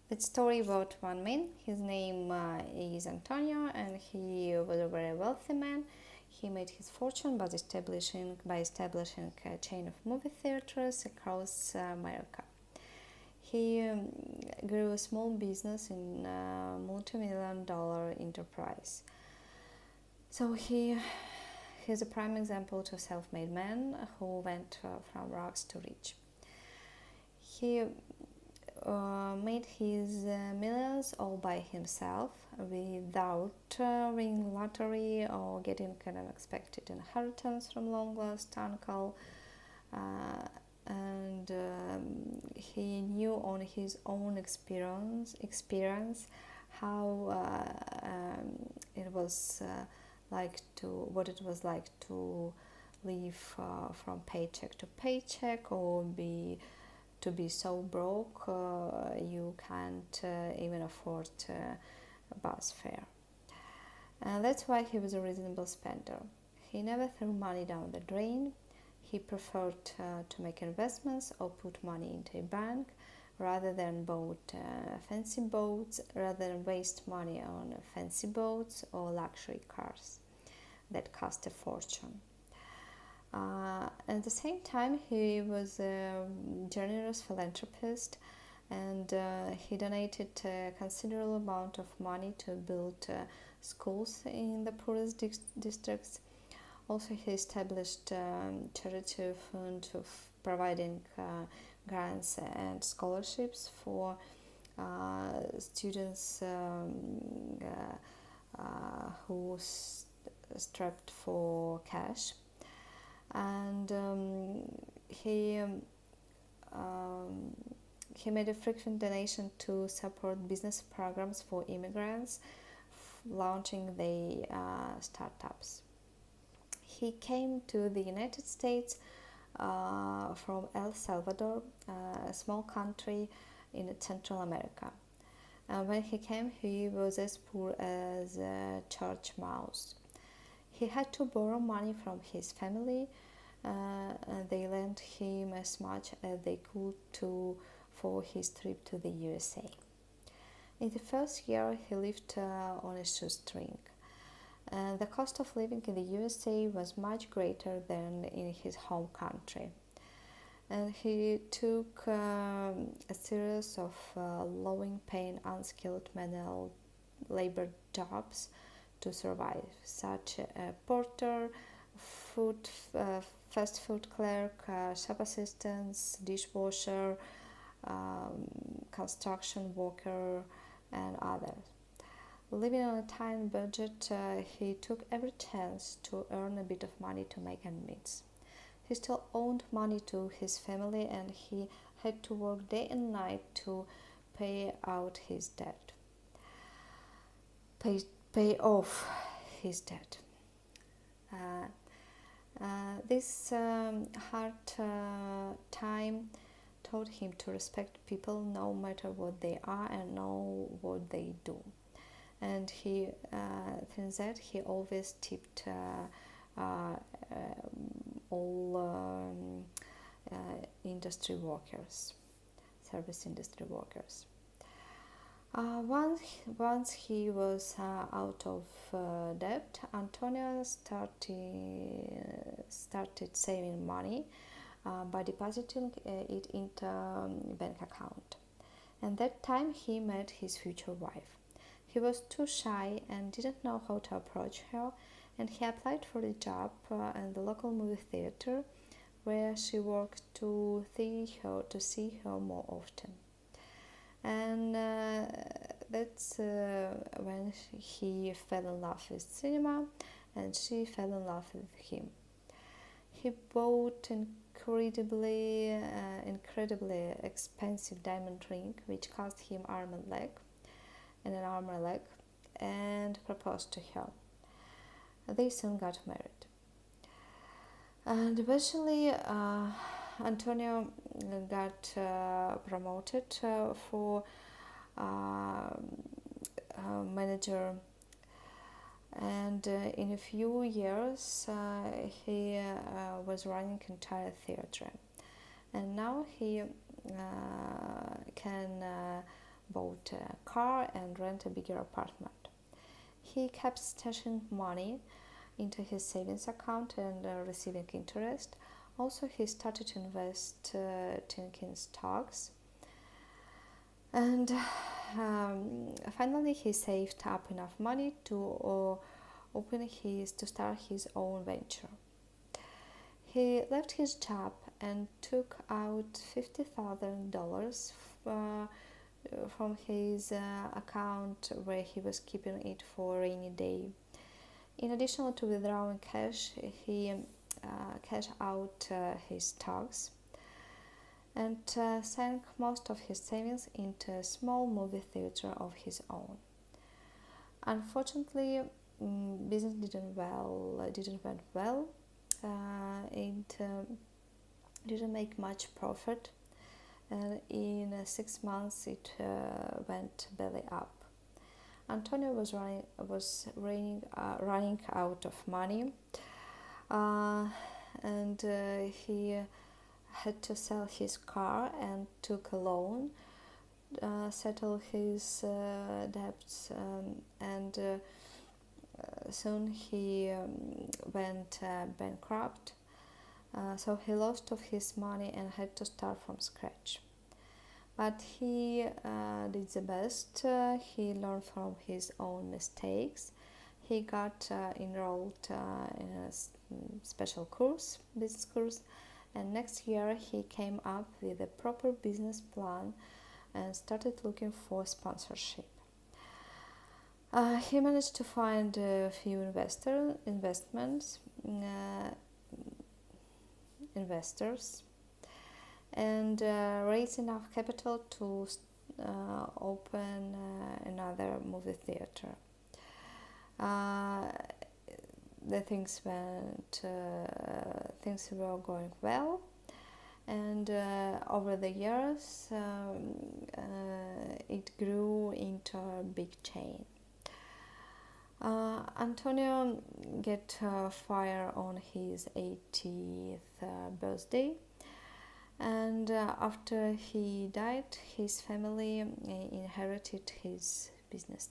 It's a story about one man. His name is Antonio, and he was a very wealthy man. He made his fortune by establishing a chain of movie theaters across America. He grew a small business in a multi-million dollar enterprise. So he's a prime example to a self-made man who went from rags to rich. He made his millions all by himself without winning lottery or getting an unexpected inheritance from long-lost uncle. And he knew on his own experience how it was what it was like to live from paycheck to paycheck, or to be so broke you can't even afford a bus fare. And that's why he was a reasonable spender. He never threw money down the drain. He preferred to make investments or put money into a bank rather than waste money on fancy boats or luxury cars that cost a fortune. At the same time, he was a generous philanthropist, and he donated a considerable amount of money to build schools in the poorest districts. Also, he established charity fund of providing grants and scholarships for students who strapped for cash. And he made a frequent donation to support business programs for immigrants launching the startups. He came to the United States from El Salvador, a small country in Central America. And when he came, he was as poor as a church mouse. He had to borrow money from his family, and they lent him as much as they could for his trip to the USA. In the first year, he lived on a shoestring. The cost of living in the USA was much greater than in his home country. And he took a series of low-paying, unskilled manual labor jobs to survive, such as porter, fast food clerk, shop assistants, dishwasher, construction worker, and others. Living on a tight budget, he took every chance to earn a bit of money to make ends meet. He still owed money to his family, and he had to work day and night to pay out his debt. Pay off his debt. This hard time taught him to respect people no matter what they are and know what they do. And he thinks that he always tipped all industry workers, service industry workers. Once he was out of debt, Antonio started saving money by depositing it into a bank account. And that time he met his future wife. He was too shy and didn't know how to approach her, and he applied for a job in the local movie theater where she worked to see her more often. And that's when he fell in love with cinema, and she fell in love with him. He bought incredibly expensive diamond ring, which cost him an arm and a leg, and proposed to her. They soon got married. And eventually, Antonio got promoted for manager, and in a few years he was running entire theater, and now he can bought a car and rent a bigger apartment. He kept stashing money into his savings account and receiving interest. Also, he started to invest in stocks. And finally, he saved up enough money to start his own venture. He left his job and took out $50,000 from his account where he was keeping it for a rainy day. In addition to withdrawing cash, he cashed out his stocks and sank most of his savings into a small movie theater of his own. Unfortunately, business didn't went well. It didn't make much profit, and in 6 months it went belly up. Antonio was running out of money, and he had to sell his car and took a loan, settle his debts, and soon he went bankrupt. So he lost of his money and had to start from scratch. But he did the best. He learned from his own mistakes. He got enrolled in a special business course, and next year he came up with a proper business plan and started looking for sponsorship. He managed to find a few investors, and raise enough capital to open another movie theater. Things were going well, and over the years it grew into a big chain. Antonio got fired on his 80th birthday, and after he died, his family inherited his business.